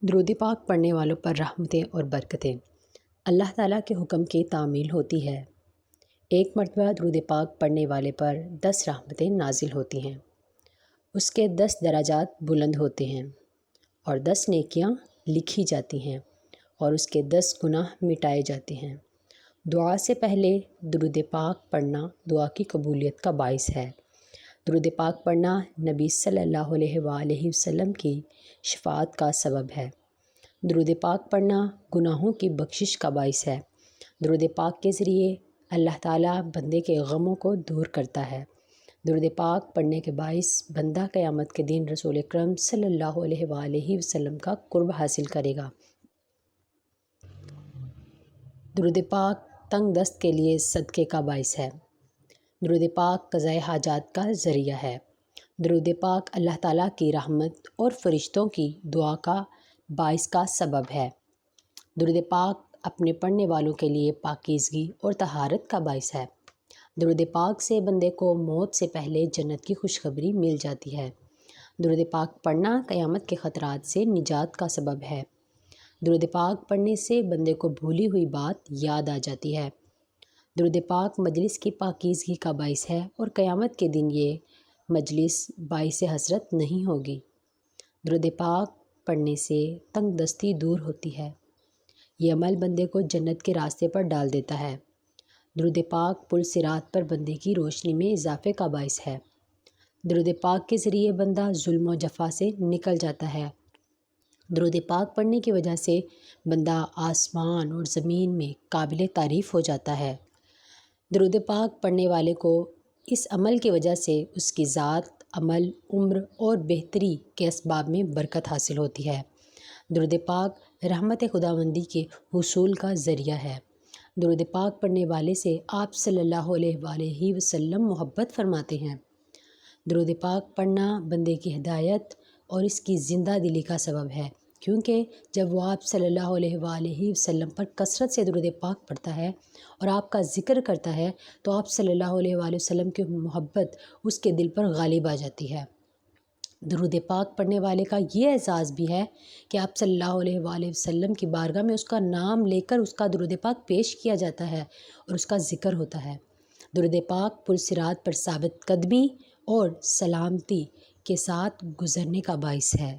درود پاک پڑھنے والوں پر رحمتیں اور برکتیں اللہ تعالیٰ کے حکم کی تعمیل ہوتی ہے۔ ایک مرتبہ درود پاک پڑھنے والے پر 10 رحمتیں نازل ہوتی ہیں، اس کے 10 درجات بلند ہوتے ہیں اور 10 نیکیاں لکھی جاتی ہیں اور اس کے 10 گناہ مٹائے جاتے ہیں۔ دعا سے پہلے درود پاک پڑھنا دعا کی قبولیت کا باعث ہے۔ درود پاک پڑھنا نبی صلی اللہ علیہ وآلہ وسلم کی شفاعت کا سبب ہے۔ درود پاک پڑھنا گناہوں کی بخشش کا باعث ہے۔ درود پاک کے ذریعے اللہ تعالیٰ بندے کے غموں کو دور کرتا ہے۔ درود پاک پڑھنے کے باعث بندہ قیامت کے دن رسول اکرم صلی اللہ علیہ وآلہ وسلم کا قرب حاصل کرے گا۔ درود پاک تنگ دست کے لیے صدقے کا باعث ہے۔ درود پاک قضائے حاجات کا ذریعہ ہے۔ درود پاک اللہ تعالیٰ کی رحمت اور فرشتوں کی دعا کا باعث کا سبب ہے۔ درود پاک اپنے پڑھنے والوں کے لیے پاکیزگی اور طہارت کا باعث ہے۔ درود پاک سے بندے کو موت سے پہلے جنت کی خوشخبری مل جاتی ہے۔ درود پاک پڑھنا قیامت کے خطرات سے نجات کا سبب ہے۔ درود پاک پڑھنے سے بندے کو بھولی ہوئی بات یاد آ جاتی ہے۔ درود پاک مجلس کی پاکیزگی کا باعث ہے اور قیامت کے دن یہ مجلس باعث حسرت نہیں ہوگی۔ درود پاک پڑھنے سے تنگ دستی دور ہوتی ہے۔ یہ عمل بندے کو جنت کے راستے پر ڈال دیتا ہے۔ درود پاک پل صراط پر بندے کی روشنی میں اضافے کا باعث ہے۔ درود پاک کے ذریعے بندہ ظلم و جفا سے نکل جاتا ہے۔ درود پاک پڑھنے کی وجہ سے بندہ آسمان اور زمین میں قابل تعریف ہو جاتا ہے۔ درود پاک پڑھنے والے کو اس عمل کی وجہ سے اس کی ذات، عمل، عمر اور بہتری کے اسباب میں برکت حاصل ہوتی ہے۔ درود پاک رحمت خداوندی کے حصول کا ذریعہ ہے۔ درود پاک پڑھنے والے سے آپ صلی اللہ علیہ وآلہ وسلم محبت فرماتے ہیں۔ درود پاک پڑھنا بندے کی ہدایت اور اس کی زندہ دلی کا سبب ہے، کیونکہ جب وہ آپ صلی اللہ علیہ وآلہ وسلم پر کثرت سے درود پاک پڑھتا ہے اور آپ کا ذکر کرتا ہے تو آپ صلی اللہ علیہ وآلہ وسلم کی محبت اس کے دل پر غالب آ جاتی ہے۔ درود پاک پڑھنے والے کا یہ اعزاز بھی ہے کہ آپ صلی اللہ علیہ وآلہ وسلم کی بارگاہ میں اس کا نام لے کر اس کا درود پاک پیش کیا جاتا ہے اور اس کا ذکر ہوتا ہے۔ درود پاک پل صراط پر ثابت قدمی اور سلامتی کے ساتھ گزرنے کا باعث ہے۔